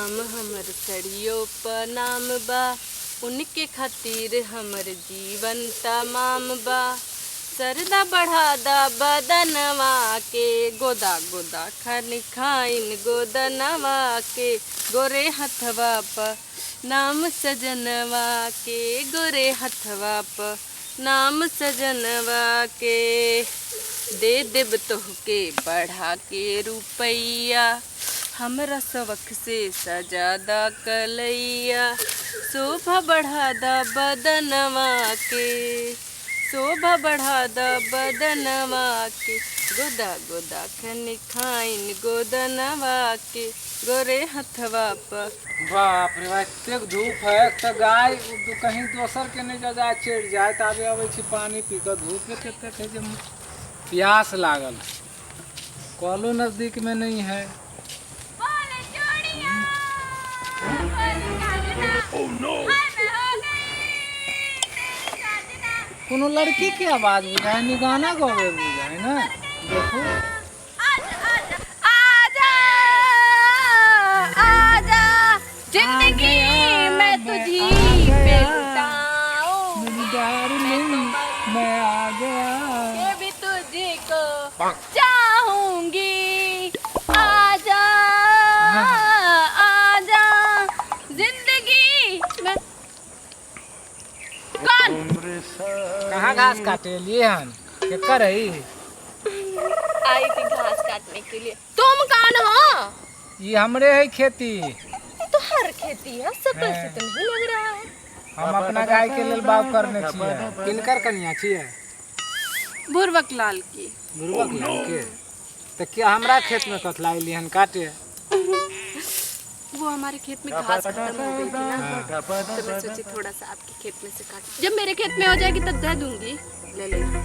नाम हमर सड़ियों प नाम बा, उनके खातिर हमर जीवन तमाम बा। सरदा बढ़ा दा बदनवा के, गोदा गोदा खन खाइन गोदनवा के, गोरे हथवा प नाम सजनवा के, गोरे हथवा प नाम सजनवा के। दे देब तोहके बढ़ा के रुपैया, हमरा सबक से सजादा कलैया। शोभा बढ़ा दा बदनवा के, शोभा बढ़ा दा बदनवा के, गोदा गोदा खन खाइन गोदनवा के, गोरे हथवा प। बाप रे बा, एतेक धूप है तो गाय कहीं दोसर के नहीं जा चढ़ जाए तो आबे अबै छी पानी पी कर। धूप में कतेक है जे प्यास लागल, कॉलो नजदीक में नहीं है। कोनो लड़की की आवाज बुझाए, नहीं गाना गावे बुझाए ना। देखो जिंदगी मैं तुझी पे लुटाऊं, मैं आ गया, ये भी तुझी को चाहूंगी। आजा आजा जिंदगी में। कौन? कहाँ घास काटे लिए हम के कर रही? आई थी घास काटने के लिए। तुम कौन हो? ये हमरे है खेती। तो हर खेती है, शकल से तो नहीं लग रहा है। हम अपना गाय के लेल बाव करने छिए। किनकर कन्या छिए? बुरबक लाल की। बुरबक लाल के? तो क्या हमरा खेत में कथलाई लिहन काटे? वो हमारे खेत में घास खत्म हो गई थी ना, तो मैं सोची थोड़ा सा आपके खेत में से काट। जब मेरे खेत में हो जाएगी तब दे दूंगी, ले लेना।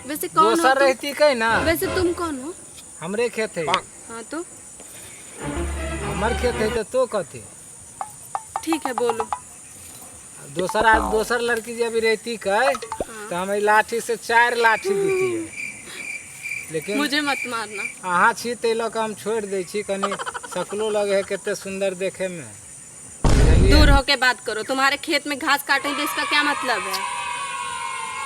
वैसे कौन हो दोसर रहती कहीं ना? वैसे तुम कौन हो? हमरे खेत है। हाँ तो हमर खेत है तो कथी? ठीक है बोलो। दोसर लड़की जब रहती कहे तो हमें लाठी से 4 लाठी देती है। लेकिन मुझे मत मारना। अहाँ छी ते लोग हम छोड़ दे छी, कनी शकलो लगे है कितने सुंदर देखे में। दूर होके बात करो। तुम्हारे खेत में घास काटेंगे इसका क्या मतलब है?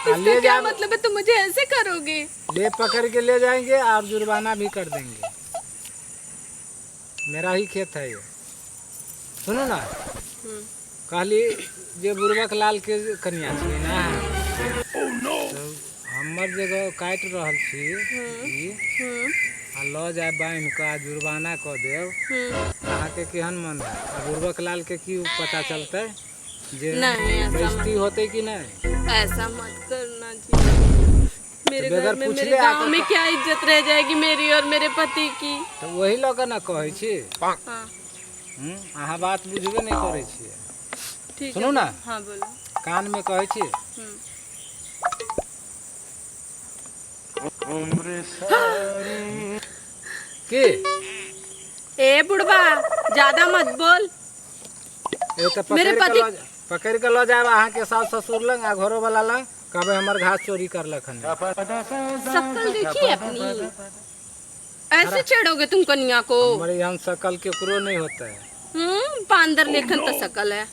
इसका क्या मतलब है? तुम मुझे ऐसे करोगे? ले पकड़ के ले जाएंगे और जुर्माना भी कर देंगे। मेरा ही खेत है ये। सुनो ना, कहली जे बुरबक लाल के कन्या छी ना, तो हमर जगह काट रहल छी आ ल जाए बांध के जुर्माना क देव। अहाँ के केहन मन है? बुरबक लाल के की पता चलते जे बेइज्जती होते कि नहीं? ऐसा मत करना जी। मेरे घर में, मेरे गांव में क्या इज्जत रह जाएगी मेरी और मेरे पति की? तो वही लोग ना कहे छी। अहाँ बात बुझबे नहीं करे छिए। ठीक सुनो ना। हाँ बोलो। कान में कहे छी। की? ए बुढ़वा ज्यादा मत बोल। मेरे पति पकड़ के लो जाए अहाँ के सास ससुर लंग आ घरों वाला लंग, कबे हमर घास चोरी करलक हन। शकल देखिए अपनी, ऐसे छेड़ोगे तुम कन्या को? हमारे यहाँ शकल केकरो नहीं होता है। पांदर लेखन तो शकल है।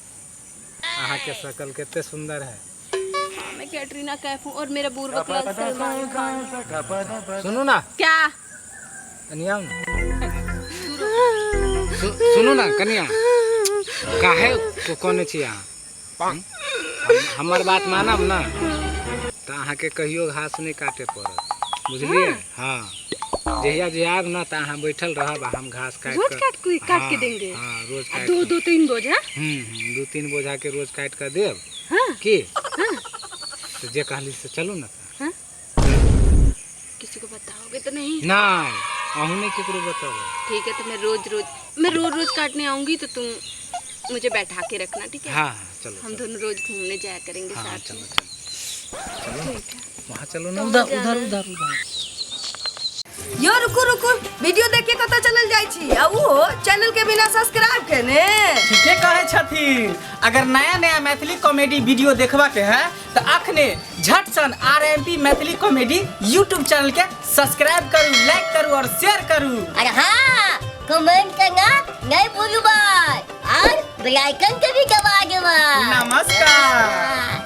अहाँ के शकल कितने सुंदर है। मैं कैटरीना कैफ हूँ और मेरा बुरबक लाल सलमान खान। सुनो ना। क्या? कन्या सुनो ना कन्या, काहे तो कौन छी अहाँ? हमार बात मानब ना तो अहाँ के कहियो घास नहीं काटे पड़त, बुझलिए? हाँ, जहिया जे आब ना तो अहाँ बैठल रहब, हम घास काट के देंगे। हाँ, रोज काट 2-3 बोझा। 2-3 बोझा के रोज काट कर देव। की तो जे कहली से चलू ना। किसी को बताओगे तो नहीं? ना, अहू नहीं केकरो बताओ। ठीक है, तो मैं रोज काटने आऊंगी तो तुम मुझे बैठा के रखना, ठीक है? हाँ चलो। हम दोनों रोज घूमने जाया करेंगे साथ में। चलो ठीक है, वहाँ चलो ना। उधर यो रुको वीडियो देख के कता चलल जाई छी आ वो चैनल के बिना सब्सक्राइब केने। ठीके कहे छथिन। अगर नया मैथिली कॉमेडी वीडियो देखबा के है तो अखने झट सन RMP Maithili comedy YouTube channel के सब्सक्राइब करू, लाइक करू और शेयर करू। अरे हाँ, कमेंट करना नहीं भूलूबा। बेल आइकन के भी दबा देवा। नमस्कार।